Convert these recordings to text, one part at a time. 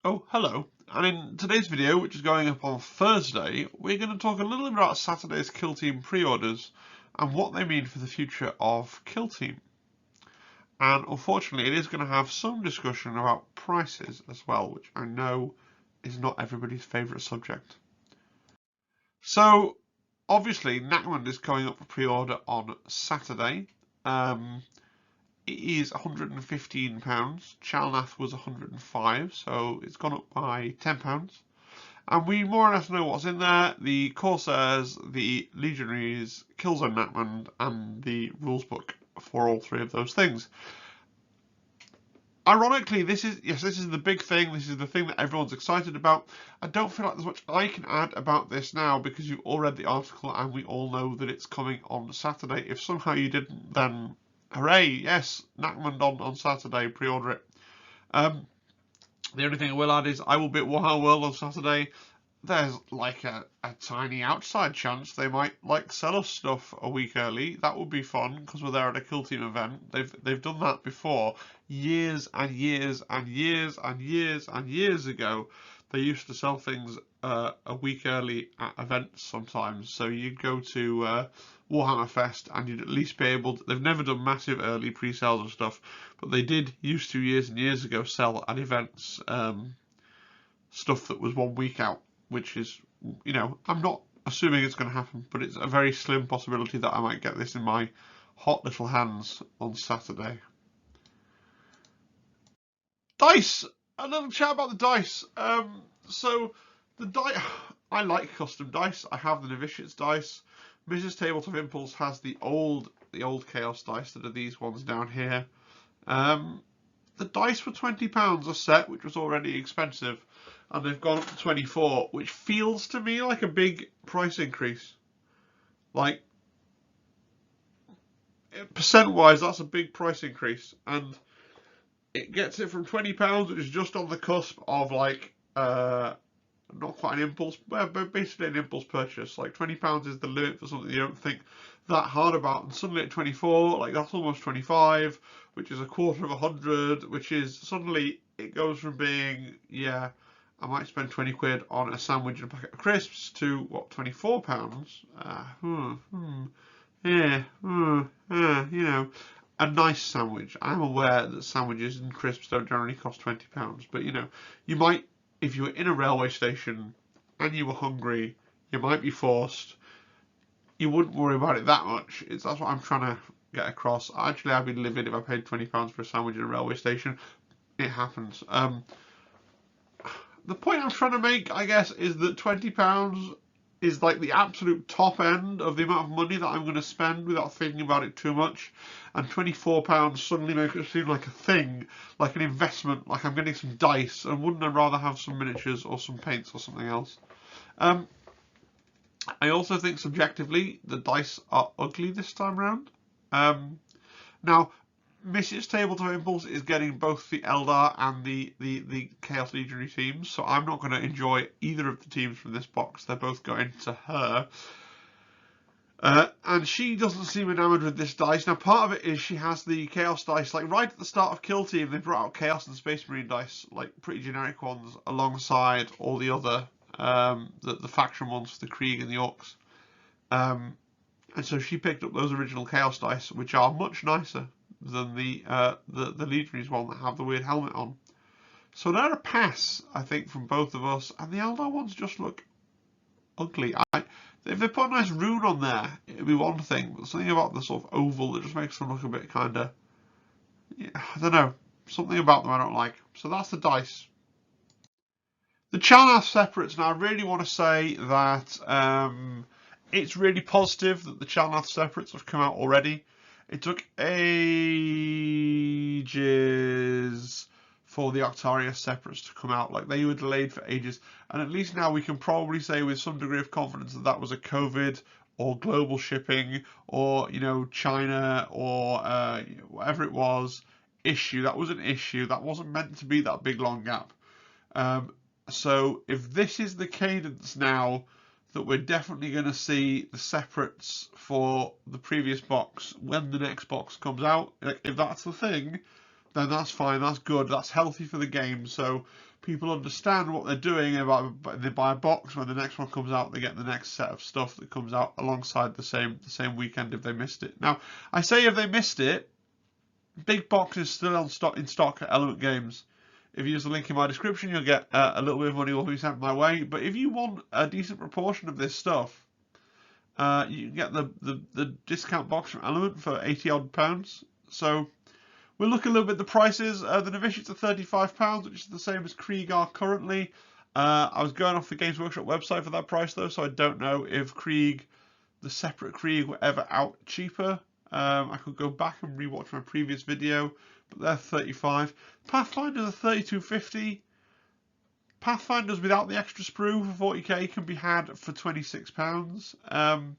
Oh, hello. And in today's video, which is going up on Thursday, we're going to talk a little bit about Saturday's Kill Team pre-orders and what they mean for the future of Kill Team. And unfortunately, it is going to have some discussion about prices as well, which I know is not everybody's favourite subject. So, obviously, Nachmund is going up for pre-order on Saturday. It is £115. Chalnath was £105, so it's gone up by £10. And we more or less know what's in there: the Corsairs, the Legionaries, Killzone Nachmund, and the rules book for all three of those things. Ironically, this is the big thing. This is the thing that everyone's excited about. I don't feel like there's much I can add about this now because you've all read the article and we all know that it's coming on Saturday. If somehow you didn't, then hooray! Yes, Nachmund on Saturday. Pre-order it. The only thing I will add is I will be at Warhammer World on Saturday. There's like a tiny outside chance they might like sell us stuff a week early. That would be fun because we're there at a Kill Team event. They've done that before, years and years and years and years and years ago. They used to sell things a week early at events sometimes. So you'd go to Warhammer Fest and you'd at least be able to, they've never done massive early pre-sales and stuff, but they did used to years and years ago sell at events stuff that was 1 week out, which is, I'm not assuming it's going to happen, but it's a very slim possibility that I might get this in my hot little hands on Saturday. Dice! A little chat about the dice. So the dice, I like custom dice. I have the Novitiates dice. Mrs. Tabletop Impulse has the old Chaos dice that are these ones down here. The dice were £20 a set, which was already expensive, and they've gone up to 24, which feels to me like a big price increase. Like, percent-wise, that's a big price increase, and it gets it from £20, which is just on the cusp of like not quite an impulse, but basically an impulse purchase. Like £20 is the limit for something you don't think that hard about, and suddenly at 24, like that's almost 25, which is a quarter of 100, which is suddenly it goes from being I might spend 20 quid on a sandwich and a packet of crisps to what, £24? A nice sandwich. I'm aware that sandwiches and crisps don't generally cost £20, but you might, if you were in a railway station and you were hungry, you might be forced. You wouldn't worry about it that much. That's what I'm trying to get across. Actually, I'd be livid if I paid £20 for a sandwich in a railway station. It happens. The point I'm trying to make, I guess, is that £20 is like the absolute top end of the amount of money that I'm going to spend without thinking about it too much, and £24 suddenly makes it seem like a thing, like an investment, like I'm getting some dice, and wouldn't I rather have some miniatures or some paints or something else? I also think subjectively the dice are ugly this time around. Now, Mrs. Tabletop Impulse is getting both the Eldar and the Chaos Legionary teams, so I'm not going to enjoy either of the teams from this box. They're both going to her. And she doesn't seem enamoured with this dice. Now, part of it is she has the Chaos dice, like right at the start of Kill Team, they brought out Chaos and Space Marine dice, like pretty generic ones, alongside all the other, the faction ones for the Krieg and the Orcs. And so she picked up those original Chaos dice, which are much nicer than the Legionaries one that have the weird helmet on. So they're a pass, I think, from both of us. And the Eldar ones just look ugly. If they put a nice rune on there, it'd be one thing. But something about the sort of oval that just makes them look a bit kind of, I don't know. Something about them I don't like. So that's the dice. The Chalnath separates. Now I really want to say that it's really positive that the Chalnath separates have come out already. It took ages for the Octarius separates to come out. Like, they were delayed for ages. And at least now we can probably say with some degree of confidence that that was a COVID or global shipping or, China or whatever it was, issue. That was an issue. That wasn't meant to be that big long gap. So if this is the cadence now, that we're definitely going to see the separates for the previous box when the next box comes out. If that's the thing, then that's fine, that's good, that's healthy for the game. So people understand what they're doing. They buy a box. When the next one comes out, they get the next set of stuff that comes out alongside the same weekend if they missed it. Now, I say if they missed it, big box is still in stock at Element Games. If you use the link in my description, you'll get a little bit of money will be sent my way. But if you want a decent proportion of this stuff, you can get the discount box from Element for £80 odd. So we'll look a little bit at the prices. The Novitiates are £35, which is the same as Krieg are currently. I was going off the Games Workshop website for that price though, so I don't know if Krieg, the separate Krieg, were ever out cheaper. I could go back and rewatch my previous video, but they're 35. Pathfinders are 32.50. Pathfinders without the extra sprue for 40k can be had for £26.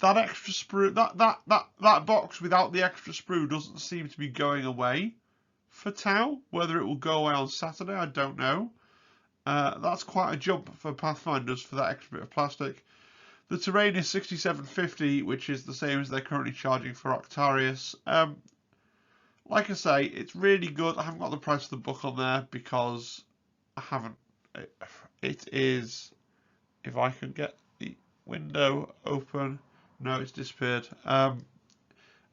That extra sprue, that box without the extra sprue doesn't seem to be going away for Tau. Whether it will go away on Saturday, I don't know. That's quite a jump for Pathfinders for that extra bit of plastic. The terrain is 67.50, which is the same as they're currently charging for Octarius. Like I say, it's really good. I haven't got the price of the book on there because I haven't. It is, if I can get the window open. No, it's disappeared. I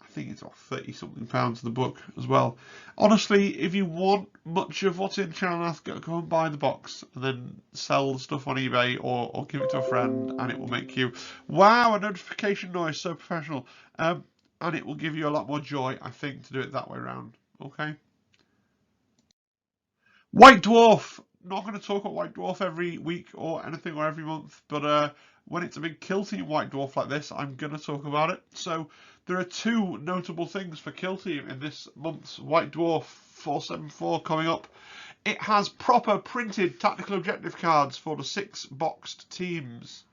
think it's off £30-something the book as well. Honestly, if you want much of what's in Channel, go and buy the box and then sell the stuff on eBay or give it to a friend, and it will make you, wow, a notification noise, so professional. And it will give you a lot more joy, I think, to do it that way around. Okay. White Dwarf. Not going to talk about White Dwarf every week or anything or every month, but when it's a big kill team White Dwarf like this, I'm going to talk about it. So there are two notable things for kill team in this month's White Dwarf 474 coming up. It has proper printed tactical objective cards for the 6 boxed teams.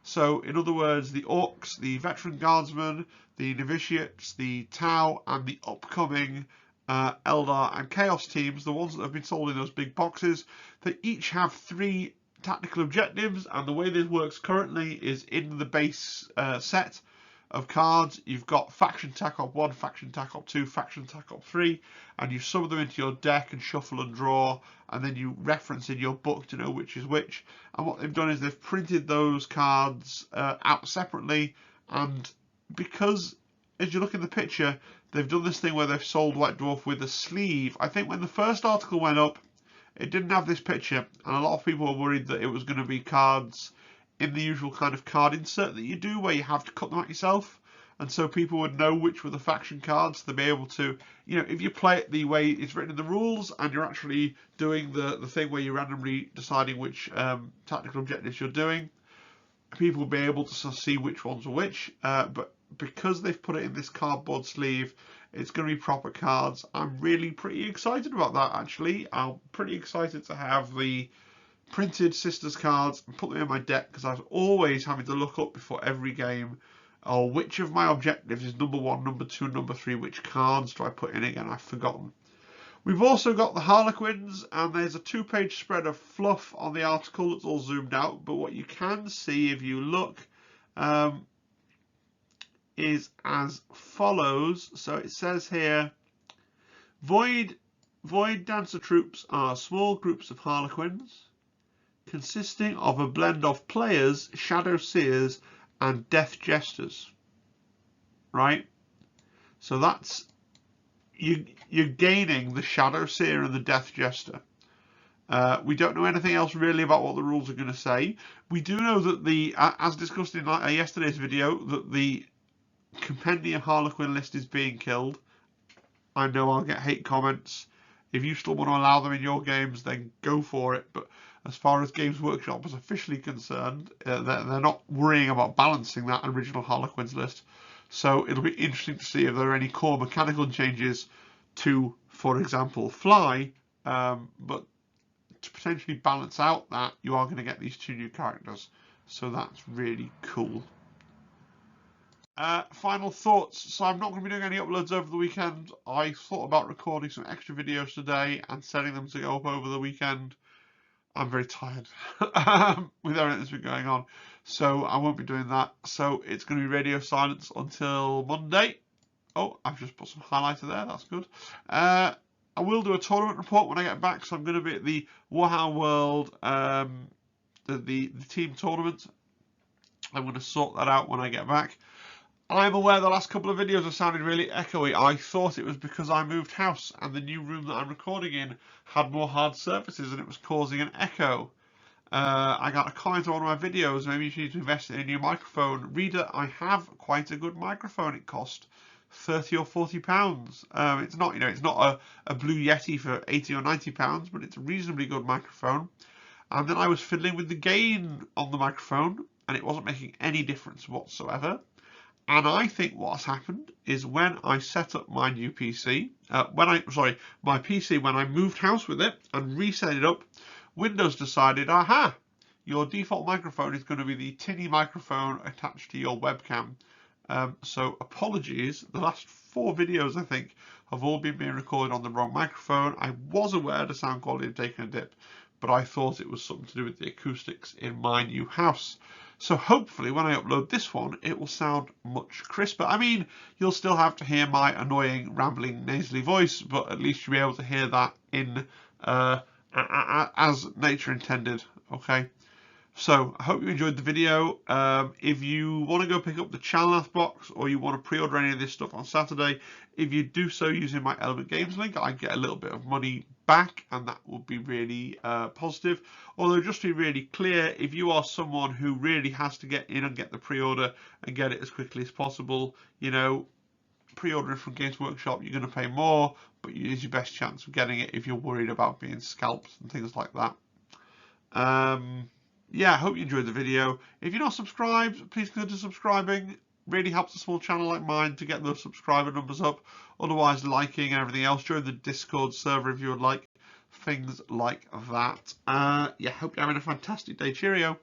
So in other words, the Orcs, the Veteran Guardsmen, the Novitiates, the Tau, and the upcoming Eldar and Chaos teams, the ones that have been sold in those big boxes, they each have 3 tactical objectives, and the way this works currently is in the base set of cards, you've got Faction Tac Op 1, Faction Tac Op 2, Faction Tac Op 3, and you summon them into your deck and shuffle and draw, and then you reference in your book to know which is which. And what they've done is they've printed those cards out separately, and because, as you look in the picture, they've done this thing where they've sold White Dwarf with a sleeve. I think when the first article went up, it didn't have this picture, and a lot of people were worried that it was going to be cards in the usual kind of card insert that you do, where you have to cut them out yourself, and so people would know which were the faction cards to be able to, you know, if you play it the way it's written in the rules, and you're actually doing the thing where you're randomly deciding which tactical objectives you're doing, people will be able to see which ones are which, but because they've put it in this cardboard sleeve, it's going to be proper cards. I'm really pretty excited about that, actually. I'm pretty excited to have the printed Sisters cards and put them in my deck, because I was always having to look up before every game, which of my objectives is number 1, number 2, number 3, which cards do I put in again? I've forgotten. We've also got the Harlequins, and there's a 2-page spread of fluff on the article that's all zoomed out, but what you can see if you look is as follows. So it says here, Void Dancer troops are small groups of Harlequins consisting of a blend of players, Shadow Seers, and Death Jesters. Right? So that's, you're gaining the Shadow Seer and the Death Jester. We don't know anything else really about what the rules are going to say. We do know that the, as discussed in yesterday's video, that the Compendium Harlequin list is being killed. I know I'll get hate comments. If you still want to allow them in your games, then go for it. But as far as Games Workshop is officially concerned, they're not worrying about balancing that original Harlequins list. So it'll be interesting to see if there are any core mechanical changes to, for example, Fly, but to potentially balance out that, you are going to get these 2 new characters. So that's really cool. Final thoughts. So I'm not going to be doing any uploads over the weekend. I thought about recording some extra videos today and setting them to go up over the weekend. I'm very tired with everything that's been going on, so I won't be doing that. So it's going to be radio silence until Monday. Oh, I've just put some highlighter there. That's good. I will do a tournament report when I get back, so I'm going to be at the Warhammer World, the team tournament. I'm going to sort that out when I get back. I'm aware the last couple of videos have sounded really echoey. I thought it was because I moved house and the new room that I'm recording in had more hard surfaces and it was causing an echo. I got a comment on one of my videos, maybe you need to invest in a new microphone. Reader, I have quite a good microphone. It cost £30 or £40. It's not, it's not a Blue Yeti for £80 or £90, but it's a reasonably good microphone. And then I was fiddling with the gain on the microphone, and it wasn't making any difference whatsoever. And I think what's happened is when I set up my new PC, my PC, when I moved house with it and reset it up, Windows decided, aha, your default microphone is going to be the tinny microphone attached to your webcam. So apologies, the last 4 videos I think have all been being recorded on the wrong microphone. I was aware the sound quality had taken a dip, but I thought it was something to do with the acoustics in my new house. So hopefully when I upload this one, it will sound much crisper. I mean, you'll still have to hear my annoying, rambling, nasally voice, but at least you'll be able to hear that in as nature intended, okay? So I hope you enjoyed the video. If you want to go pick up the Chalnath box or you want to pre-order any of this stuff on Saturday, if you do so using my Element Games link, I get a little bit of money back and that would be really positive. Although just to be really clear, if you are someone who really has to get in and get the pre-order and get it as quickly as possible, pre-ordering from Games Workshop, you're going to pay more, but it is your best chance of getting it if you're worried about being scalped and things like that. Yeah, I hope you enjoyed the video. If you're not subscribed, please consider subscribing. Really helps a small channel like mine to get those subscriber numbers up. Otherwise, liking and everything else. Join the Discord server if you would like. Things like that. Yeah, hope you're having a fantastic day. Cheerio.